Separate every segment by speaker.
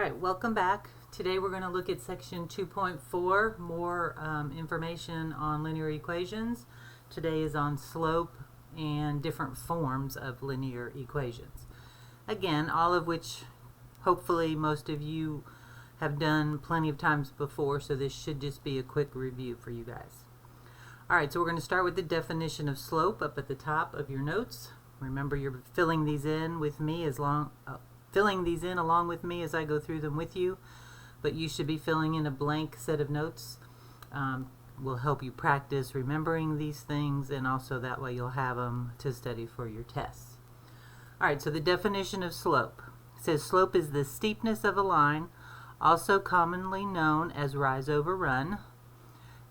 Speaker 1: Alright, welcome back. Today we're going to look at section 2.4, more information on linear equations. Today is on slope and different forms of linear equations. Again, all of which hopefully most of you have done plenty of times before, so this should just be a quick review for you guys. Alright, so we're going to start with the definition of slope up at the top of your notes. Remember, you're filling these in with me along with me as I go through them with you, but you should be filling in a blank set of notes. Will help you practice remembering these things, and also that way you'll have them to study for your tests. Alright, so the definition of slope. It says slope is the steepness of a line, also commonly known as rise over run.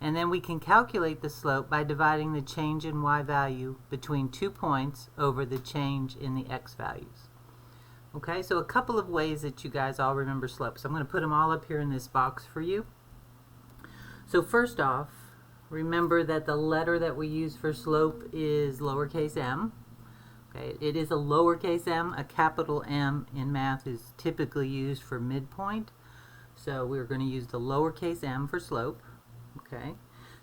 Speaker 1: And then we can calculate the slope by dividing the change in y value between 2 points over the change in the x values. Okay, so a couple of ways that you guys all remember slope. So I'm going to put them all up here in this box for you. So first off, remember that the letter that we use for slope is lowercase m. Okay, it is a lowercase m. A capital M in math is typically used for midpoint. So we're going to use the lowercase m for slope. Okay,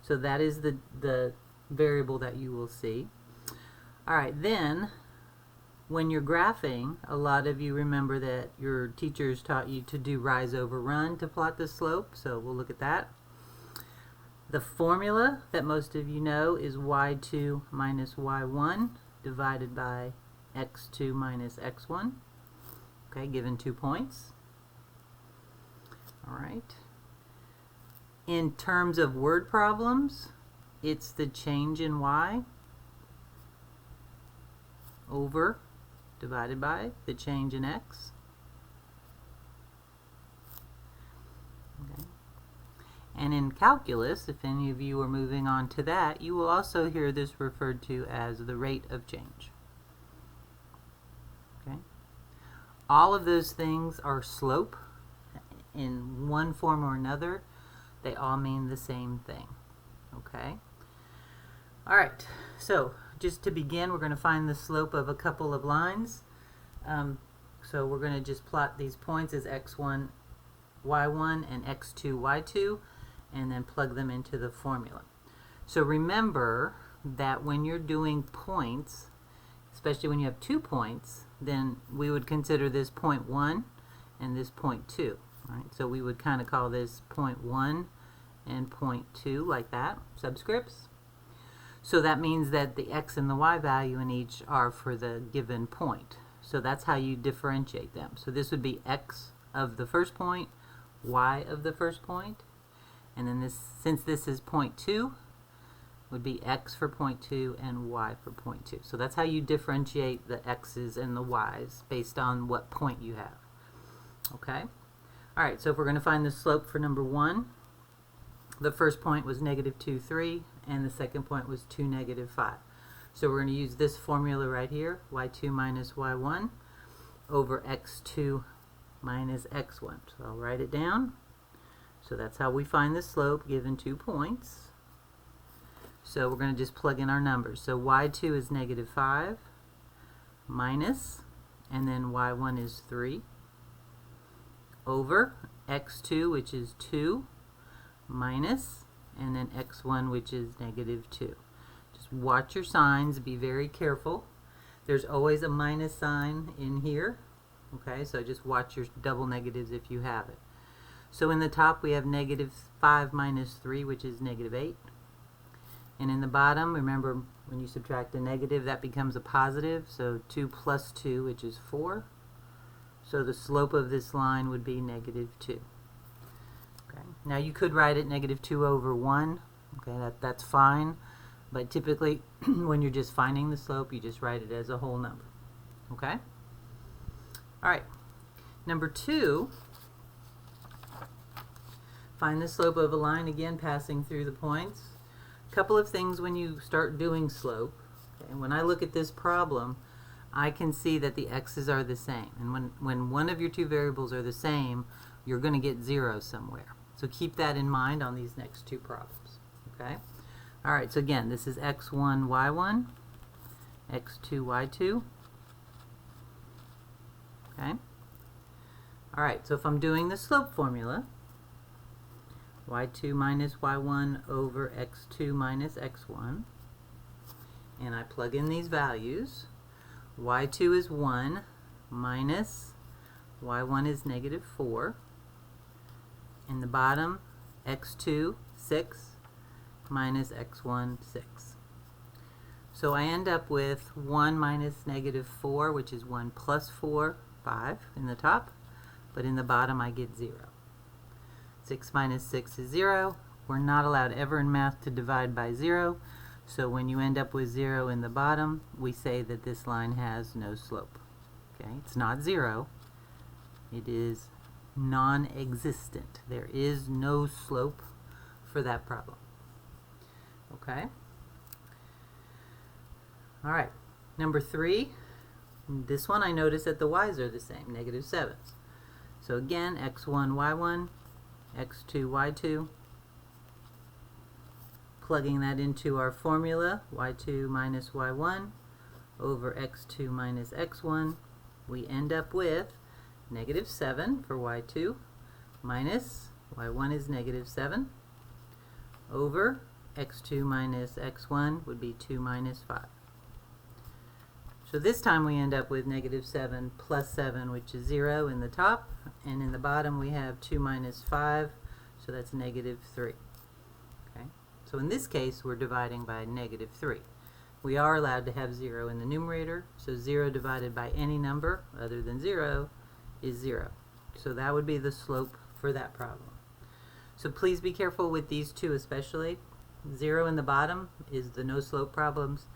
Speaker 1: so that is the variable that you will see. Alright, then when you're graphing, a lot of you remember that your teachers taught you to do rise over run to plot the slope, so we'll look at that. The formula that most of you know is y2 minus y1 divided by x2 minus x1, okay, given 2 points. Alright. In terms of word problems, it's the change in y over divided by the change in x. Okay. And in calculus, if any of you are moving on to that, you will also hear this referred to as the rate of change. Okay. All of those things are slope in one form or another. They all mean the same thing. Okay. Alright, so just to begin, we're going to find the slope of a couple of lines. So we're going to just plot these points as x1, y1 and x2, y2, and then plug them into the formula. So remember that when you're doing points, especially when you have 2 points, then we would consider this point 1 and this point 2. Right? So we would kind of call this point 1 and point 2 like that, subscripts. So that means that the x and the y value in each are for the given point. So that's how you differentiate them. So this would be x of the first point, y of the first point, and then this, since this is point 2, would be x for point 2 and y for point 2. So that's how you differentiate the x's and the y's based on what point you have. Okay? Alright, so if we're going to find the slope for number 1, the first point was negative 2, 3, and the second point was 2, negative 5. So we're going to use this formula right here, y2 minus y1 over x2 minus x1. So I'll write it down. So that's how we find the slope given 2 points. So we're going to just plug in our numbers. So y2 is negative 5 minus, and then y1 is 3, over x2, which is 2, minus, and then x1, which is negative 2. Just watch your signs, be very careful. There's always a minus sign in here. Okay, so just watch your double negatives if you have it. So in the top we have negative 5 minus 3, which is negative 8. And in the bottom, remember when you subtract a negative, that becomes a positive. So 2 plus 2, which is 4. So the slope of this line would be negative 2. Okay. Now you could write it negative 2 over 1. Okay, that's fine. But typically, when you're just finding the slope, you just write it as a whole number. Okay? Alright. Number 2, find the slope of a line, again passing through the points. A couple of things when you start doing slope. Okay, when I look at this problem, I can see that the x's are the same. And when one of your 2 variables are the same, you're going to get 0 somewhere. So keep that in mind on these next 2 problems. Okay? Alright, so again, this is x1, y1, x2, y2. Okay? Alright, so if I'm doing the slope formula, y2 minus y1 over x2 minus x1, and I plug in these values, y2 is 1 minus y1 is negative 4. In the bottom, x2, 6 minus x1, 6. So I end up with 1 minus negative 4, which is 1 plus 4, 5 in the top, but in the bottom I get 0. 6 minus 6 is 0. We're not allowed ever in math to divide by 0, so when you end up with 0 in the bottom, we say that this line has no slope. Okay? It's not 0. It is non-existent. There is no slope for that problem. Okay? Alright, number 3. This one I notice that the y's are the same, negative 7s. So again, x1, y1, x2, y2. Plugging that into our formula, y2 minus y1 over x2 minus x1, we end up with negative 7 for y2 minus y1 is negative 7 over x2 minus x1 would be 2 minus 5. So this time we end up with negative 7 plus 7, which is 0 in the top, and in the bottom we have 2 minus 5, so that's negative 3. Okay? So in this case we're dividing by negative 3. We are allowed to have 0 in the numerator, so 0 divided by any number other than 0 is 0. So that would be the slope for that problem. So please be careful with these two especially. 0 in the bottom is the no slope problems.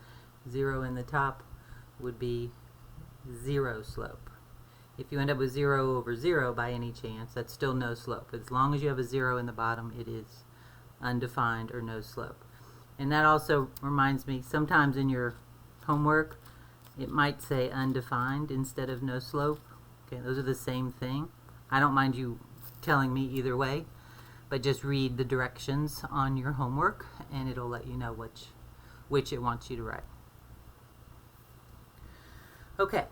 Speaker 1: 0 in the top would be 0 slope. If you end up with 0 over 0 by any chance, that's still no slope. As long as you have a 0 in the bottom, it is undefined or no slope. And that also reminds me, sometimes in your homework, it might say undefined instead of no slope. Okay, those are the same thing. I don't mind you telling me either way, but just read the directions on your homework and it'll let you know which it wants you to write. Okay,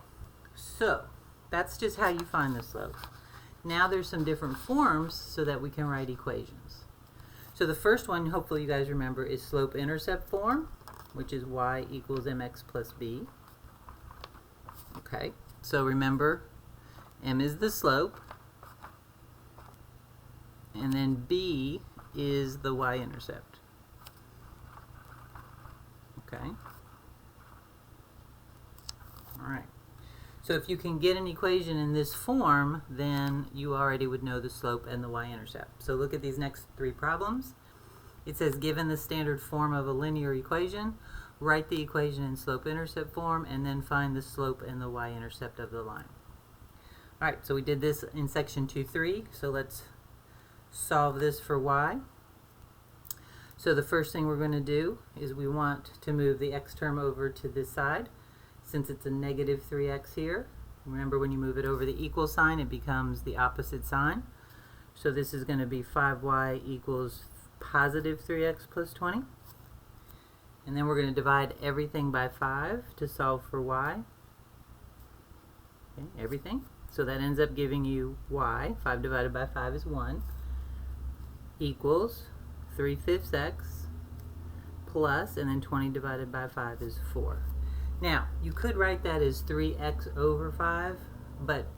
Speaker 1: so that's just how you find the slope. Now there's some different forms so that we can write equations. So the first one, hopefully you guys remember, is slope-intercept form, which is y equals mx plus b. Okay, so remember, m is the slope, and then b is the y-intercept. Okay. Alright. So if you can get an equation in this form, then you already would know the slope and the y-intercept. So look at these next 3 problems. It says, given the standard form of a linear equation, write the equation in slope-intercept form, and then find the slope and the y-intercept of the line. Alright, so we did this in section 2.3, so let's solve this for y. So the first thing we're going to do is we want to move the x term over to this side. Since it's a negative 3x here, remember when you move it over the equal sign, it becomes the opposite sign. So this is going to be 5y equals positive 3x plus 20. And then we're going to divide everything by 5 to solve for y. Okay, everything. So that ends up giving you y, 5 divided by 5 is 1, equals 3/5 x plus, and then 20 divided by 5 is 4. Now, you could write that as 3x over 5, but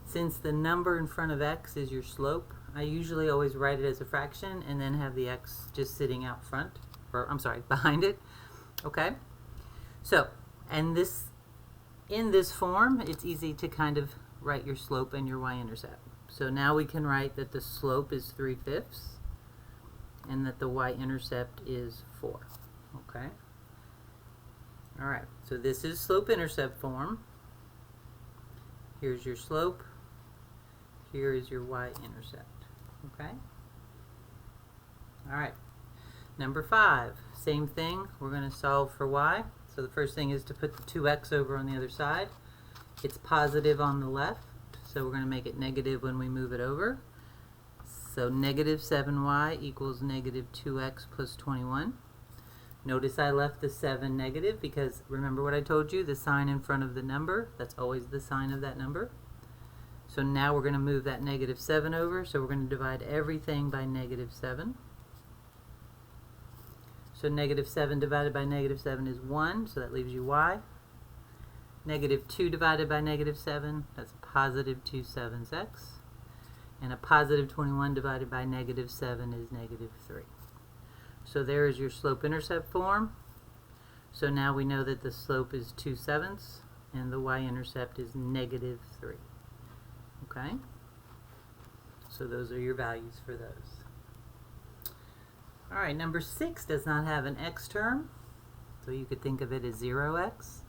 Speaker 1: since the number in front of x is your slope, I usually always write it as a fraction and then have the x just sitting out front, or I'm sorry, behind it. Okay? So, and in this form, it's easy to kind of write your slope and your y-intercept. So now we can write that the slope is 3/5 and that the y-intercept is 4. Okay? Alright, so this is slope-intercept form. Here's your slope. Here is your y-intercept. Okay? Alright, number 5. Same thing. We're going to solve for y. So the first thing is to put the 2x over on the other side. It's positive on the left, so we're going to make it negative when we move it over. So negative 7y equals negative 2x plus 21. Notice I left the 7 negative because remember what I told you, the sign in front of the number, that's always the sign of that number. So now we're going to move that negative 7 over, so we're going to divide everything by negative 7. So negative 7 divided by negative 7 is 1, so that leaves you y. Negative 2 divided by negative 7, that's positive 2 sevenths x. And a positive 21 divided by negative 7 is negative 3. So there is your slope-intercept form. So now we know that the slope is 2 sevenths and the y-intercept is negative 3. Okay? So those are your values for those. Alright, number 6 does not have an x term, so you could think of it as 0x.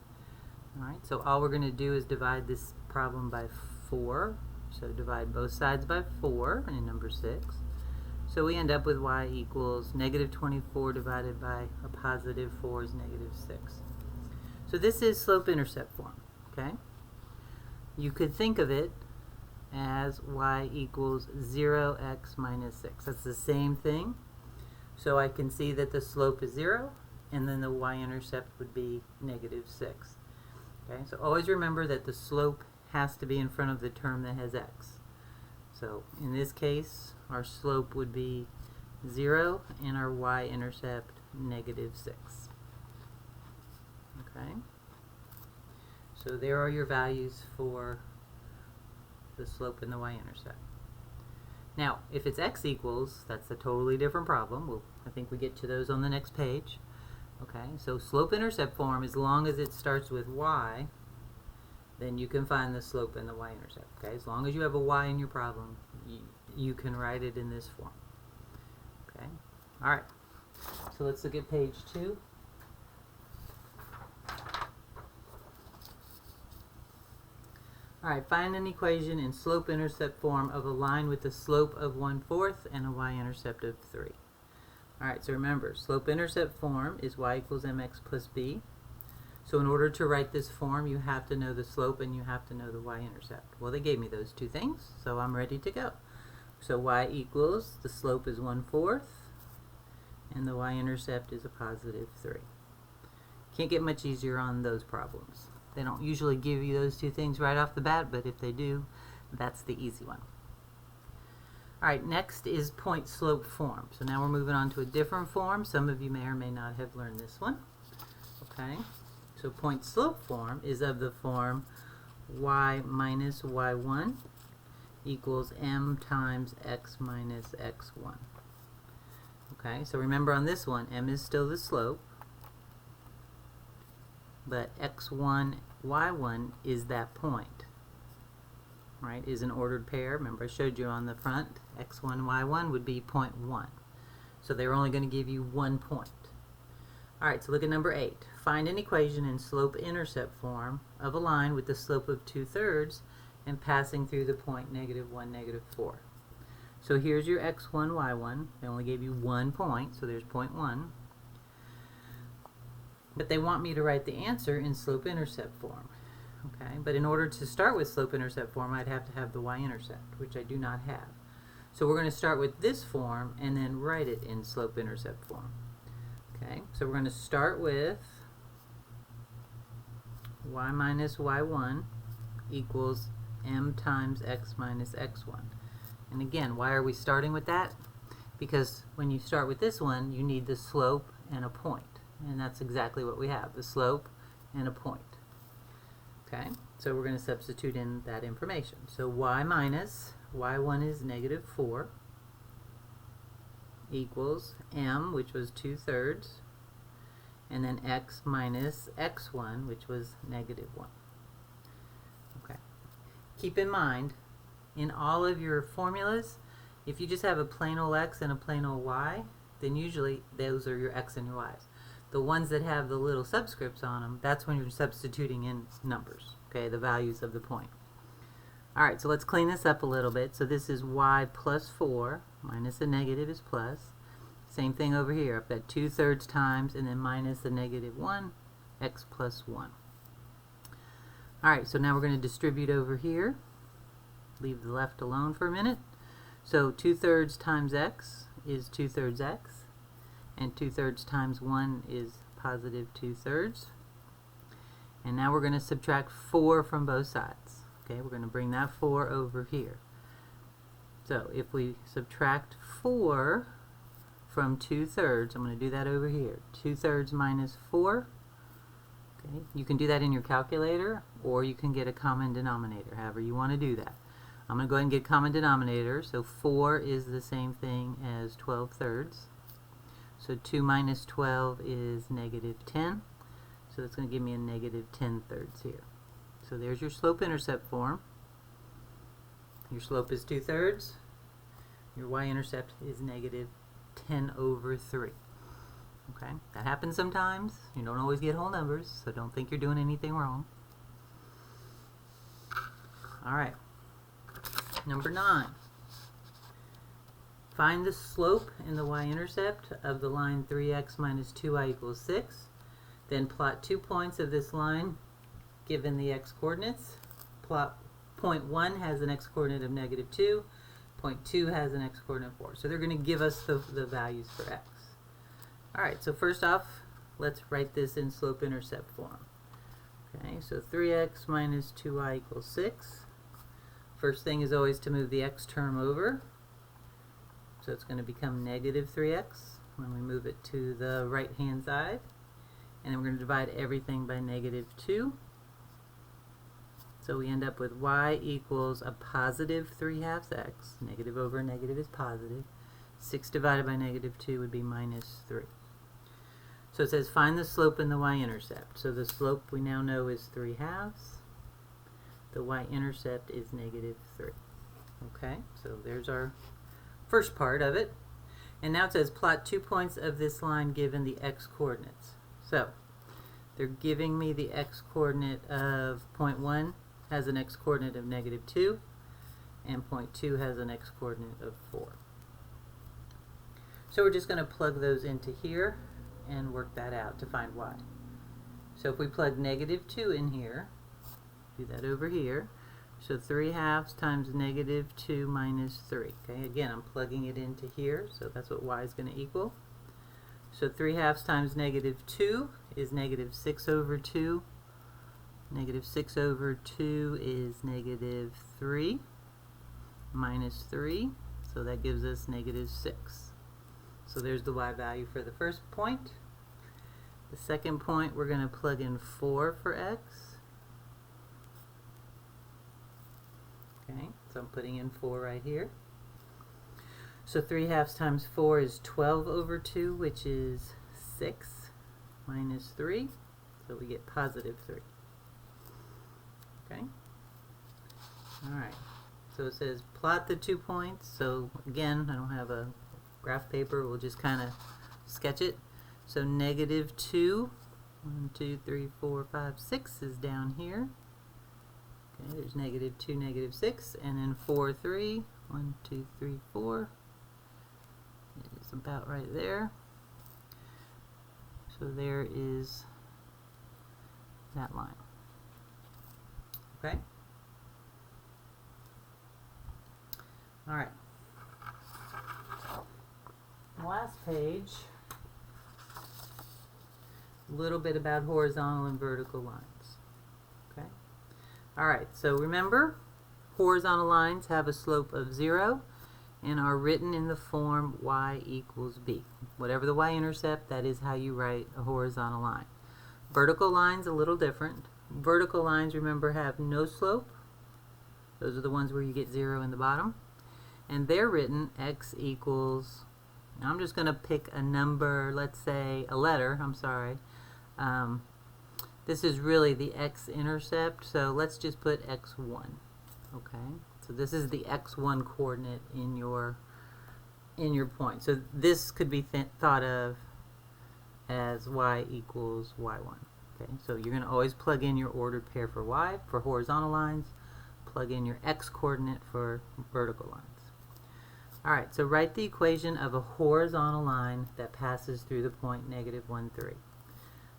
Speaker 1: Alright, so all we're going to do is divide this problem by 4. So divide both sides by 4 in number 6. So we end up with y equals negative 24 divided by a positive 4 is negative 6. So this is slope-intercept form. Okay? You could think of it as y equals 0x minus 6. That's the same thing. So I can see that the slope is 0, and then the y-intercept would be negative 6. Okay? So always remember that the slope has to be in front of the term that has x. So in this case, our slope would be 0 and our y-intercept negative 6. Okay? So there are your values for the slope and the y-intercept. Now, if it's x equals, that's a totally different problem. I think we get to those on the next page. Okay? So slope-intercept form, as long as it starts with y, then you can find the slope and the y-intercept. Okay? As long as you have a y in your problem, you can write it in this form. Okay? Alright, so let's look at page 2. Alright, find an equation in slope-intercept form of a line with a slope of 1/4 and a y-intercept of 3. Alright, so remember, slope-intercept form is y equals mx plus b. So in order to write this form, you have to know the slope and you have to know the y-intercept. Well, they gave me those two things, so I'm ready to go. So y equals, the slope is 1/4, and the y-intercept is a positive 3. Can't get much easier on those problems. They don't usually give you those two things right off the bat, but if they do, that's the easy one. Alright, next is point-slope form. So now we're moving on to a different form. Some of you may or may not have learned this one. Okay? So point-slope form is of the form y minus y1 equals m times x minus x1. Okay, so remember on this one, m is still the slope, but x1, y1 is that point. Right, is an ordered pair. Remember I showed you on the front, x1, y1 would be 0.1. So they're only going to give you 1 point. Alright, so look at number 8. Find an equation in slope-intercept form of a line with the slope of 2/3 and passing through the point -1, -4. So here's your x1, y1. They only gave you 1 point, so there's 0.1. But they want me to write the answer in slope-intercept form. Okay, but in order to start with slope-intercept form, I'd have to have the y-intercept, which I do not have. So we're going to start with this form and then write it in slope-intercept form. Okay, so we're going to start with y minus y1 equals m times x minus x1. And again, why are we starting with that? Because when you start with this one, you need the slope and a point. And that's exactly what we have, the slope and a point. Okay, so we're going to substitute in that information. So y minus y1 is -4 equals m, which was 2/3, and then x minus x1, which was -1. Okay. Keep in mind, in all of your formulas, if you just have a plain old x and a plain old y, then usually those are your x and your y's. The ones that have the little subscripts on them, that's when you're substituting in numbers, okay, the values of the point. Alright, so let's clean this up a little bit. So this is y plus 4, minus a negative is plus. Same thing over here. I've got 2/3 times and then minus the -1, x plus 1. Alright, so now we're going to distribute over here. Leave the left alone for a minute. So 2/3 times x is 2/3 x. And 2/3 times 1 is positive 2/3. And now we're going to subtract 4 from both sides. Okay, we're going to bring that 4 over here. So if we subtract 4 from 2/3, I'm going to do that over here. 2/3 minus 4. Okay, you can do that in your calculator, or you can get a common denominator, however you want to do that. I'm going to go ahead and get common denominator, so 4 is the same thing as 12/3. So 2 minus 12 is -10. So that's going to give me a -10/3 here. So there's your slope-intercept form. Your slope is 2/3. Your y-intercept is -10/3. Okay, that happens sometimes. You don't always get whole numbers, so don't think you're doing anything wrong. All right, number 9. Find the slope in the y-intercept of the line 3x minus 2y equals 6. Then plot 2 points of this line given the x-coordinates. Plot point 1 has an x-coordinate of -2. Point 2 has an x-coordinate of 4. So they're going to give us the values for x. Alright, so first off, let's write this in slope-intercept form. Okay, so 3x minus 2y equals 6. First thing is always to move the x term over. So it's going to become -3x when we move it to the right-hand side. And then we're going to divide everything by -2. So we end up with y equals a positive 3/2 x. Negative over negative is positive. 6 divided by -2 would be -3. So it says find the slope in the y-intercept. So the slope we now know is 3/2. The y-intercept is -3. Okay, so there's our first part of it. And now it says plot 2 points of this line given the x-coordinates. So they're giving me the x-coordinate of point 1 has an x-coordinate of -2, and point 2 has an x-coordinate of 4. So we're just going to plug those into here and work that out to find y. So if we plug -2 in here, do that over here, so 3/2 times -2 minus 3. Okay, again, I'm plugging it into here, so that's what y is going to equal. So 3/2 times -2 is -6/2. -6/2 is -3 minus 3, so that gives us -6. So there's the y value for the first point. The second point, we're going to plug in 4 for x. Okay, so I'm putting in 4 right here. So 3/2 times 4 is 12/2, which is 6 minus 3. So we get +3. Okay. Alright. So it says plot the 2 points. So again, I don't have a graph paper. We'll just kind of sketch it. So -2, 1, 2, 3, 4, 5, 6 is down here. Okay, there's -2, -6, and then 4, 3, 1, 2, 3, 4. It's about right there. So there is that line. Okay? Alright. Last page, a little bit about horizontal and vertical lines. Okay? Alright, so remember, horizontal lines have a slope of 0 and are written in the form y equals b. Whatever the y-intercept, that is how you write a horizontal line. Vertical lines a little different. Vertical lines, remember, have no slope. Those are the ones where you get 0 in the bottom. And they're written x equals, now I'm just going to pick a number, let's say a letter, I'm sorry. This is really the x-intercept, so let's just put x1. Okay, so this is the x1 coordinate in your point. So this could be thought of as y equals y1. Okay, so you're going to always plug in your ordered pair for y for horizontal lines, plug in your x coordinate for vertical lines. Alright, so write the equation of a horizontal line that passes through the point -1, 3.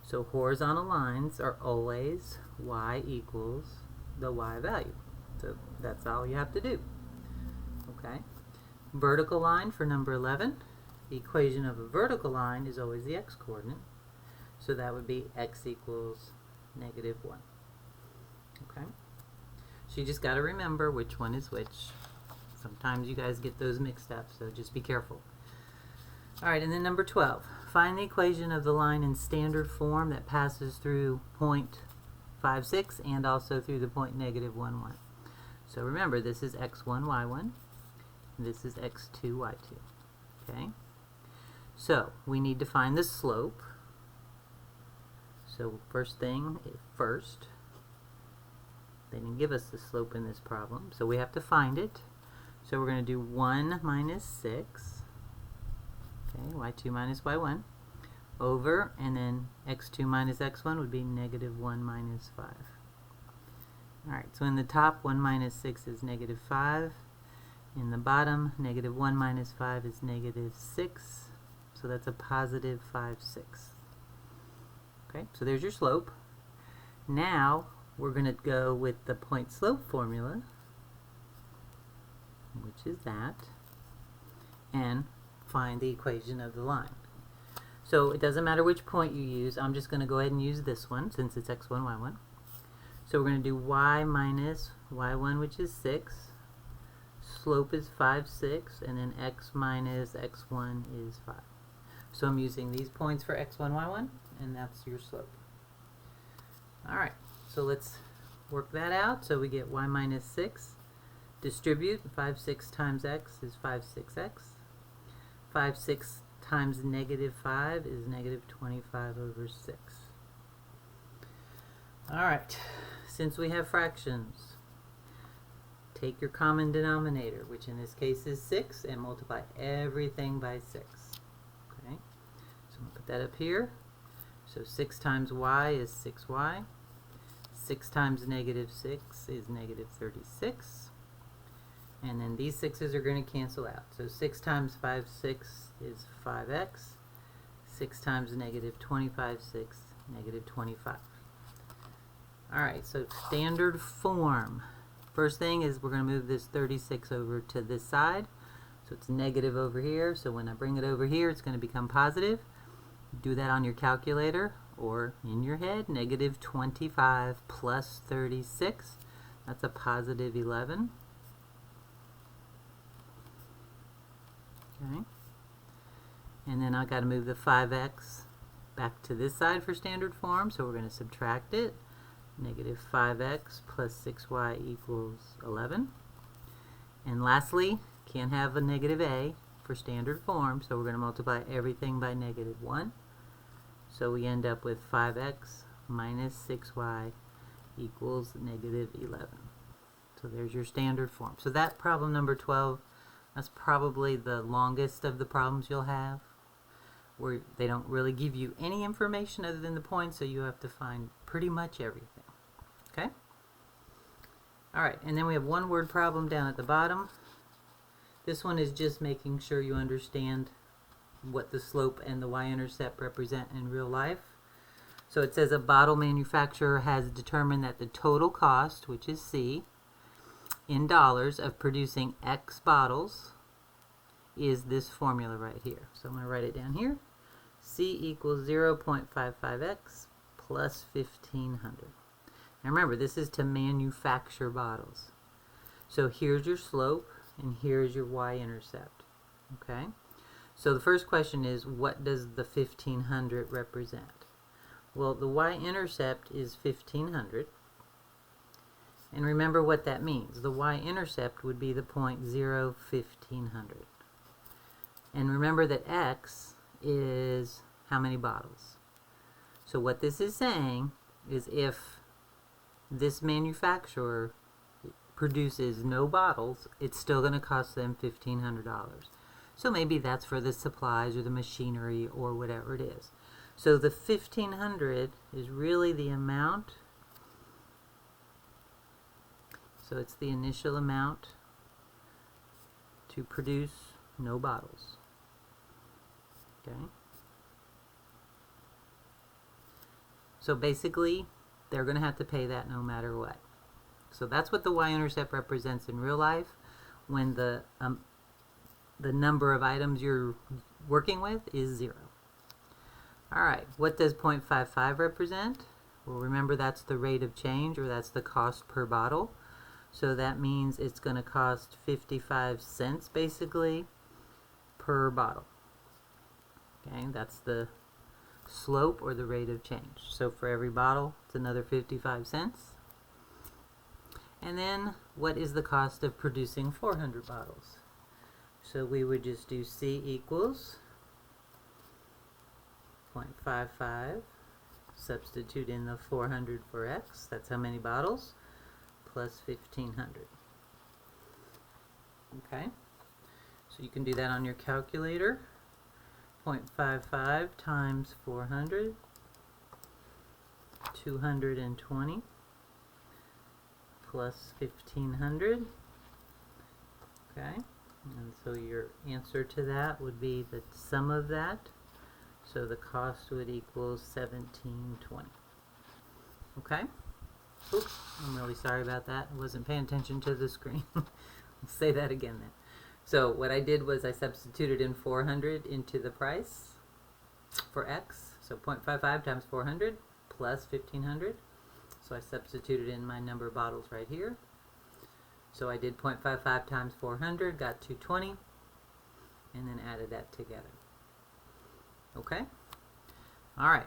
Speaker 1: So horizontal lines are always y equals the y value. So that's all you have to do. Okay. Vertical line for number 11. The equation of a vertical line is always the x coordinate. So that would be x equals -1. Okay. So you just got to remember which one is which. Sometimes you guys get those mixed up, so just be careful. All right, and then number 12. Find the equation of the line in standard form that passes through point 5,6 and also through the point negative 1, 1. So remember, this is x1, y1. And this is x2, y2. Okay? So we need to find the slope. So first thing first. They didn't give us the slope in this problem, so we have to find it. So we're going to do 1 minus 6, okay, y2 minus y1, over, and then x2 minus x1 would be negative 1 minus 5. Alright, so in the top, 1 minus 6 is negative 5. In the bottom, negative 1 minus 5 is negative 6. So that's a positive 5/6. Okay, so there's your slope. Now, we're going to go with the point slope formula, which is that, and find the equation of the line. So it doesn't matter which point you use. I'm just going to go ahead and use this one since it's x1, y1. So we're going to do y minus y1, which is 6. Slope is 5/6, and then x minus x1 is 5. So I'm using these points for x1, y1, and that's your slope. All right. So let's work that out. So we get y minus 6. Distribute. 5/6 times x is 5/6x. 5/6 times negative 5 is negative 25 over 6. Alright, since we have fractions, take your common denominator, which in this case is 6, and multiply everything by 6. Okay, so I'm going to put that up here. So 6 times y is 6y. 6 times negative 6 is negative 36. And then these 6's are going to cancel out. So 6 times 5/6 is 5x. 6 times negative 25/6, negative 25. Alright, so standard form. First thing is we're going to move this 36 over to this side. So it's negative over here. So when I bring it over here, it's going to become positive. Do that on your calculator or in your head. Negative 25 plus 36. That's a positive 11. Okay. And then I've got to move the 5x back to this side for standard form. So we're going to subtract it. Negative 5x plus 6y equals 11. And lastly, can't have a negative a for standard form, so we're going to multiply everything by negative 1. So we end up with 5x minus 6y equals negative 11. So there's your standard form. So that problem number 12, that's probably the longest of the problems you'll have, where they don't really give you any information other than the points, so you have to find pretty much everything. Okay? Alright, and then we have one word problem down at the bottom. This one is just making sure you understand what the slope and the y-intercept represent in real life. So it says a bottle manufacturer has determined that the total cost, which is C, in dollars of producing X bottles is this formula right here. So I'm going to write it down here. C equals 0.55x plus 1,500. Now remember, this is to manufacture bottles. So here's your slope, and here's your y-intercept. Okay? So the first question is, what does the 1,500 represent? Well, the y-intercept is 1,500. And remember what that means. The y-intercept would be the point 0, 1,500. And remember that x is how many bottles. So what this is saying is if this manufacturer produces no bottles, it's still going to cost them $1,500. So maybe that's for the supplies or the machinery or whatever it is. So the 1,500 is really the amount. So it's the initial amount to produce no bottles. Okay. So basically, they're going to have to pay that no matter what. So that's what the y-intercept represents in real life when the number of items you're working with is 0. Alright, what does 0.55 represent? Well, remember that's the rate of change, or that's the cost per bottle. So that means it's going to cost 55 cents basically per bottle. Okay, that's the slope or the rate of change. So for every bottle, it's another 55 cents. And then what is the cost of producing 400 bottles? So we would just do C equals 0.55, substitute in the 400 for X, that's how many bottles, plus 1,500. Okay, so you can do that on your calculator. 0.55 times 400, 220, plus 1,500. Okay, and so your answer to that would be the sum of that. So the cost would equal 17.20. Okay? Oops, I'm really sorry about that. I wasn't paying attention to the screen. I'll say that again then. So what I did was I substituted in 400 into the price for X. So 0.55 times 400 plus 1,500. So I substituted in my number of bottles right here. So I did 0.55 times 400, got 220, and then added that together. Okay? Alright.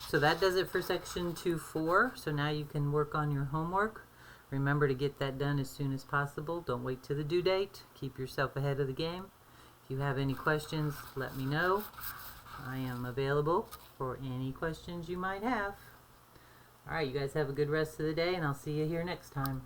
Speaker 1: So that does it for section 2.4. So now you can work on your homework. Remember to get that done as soon as possible. Don't wait till the due date. Keep yourself ahead of the game. If you have any questions, let me know. I am available for any questions you might have. Alright, you guys have a good rest of the day, and I'll see you here next time.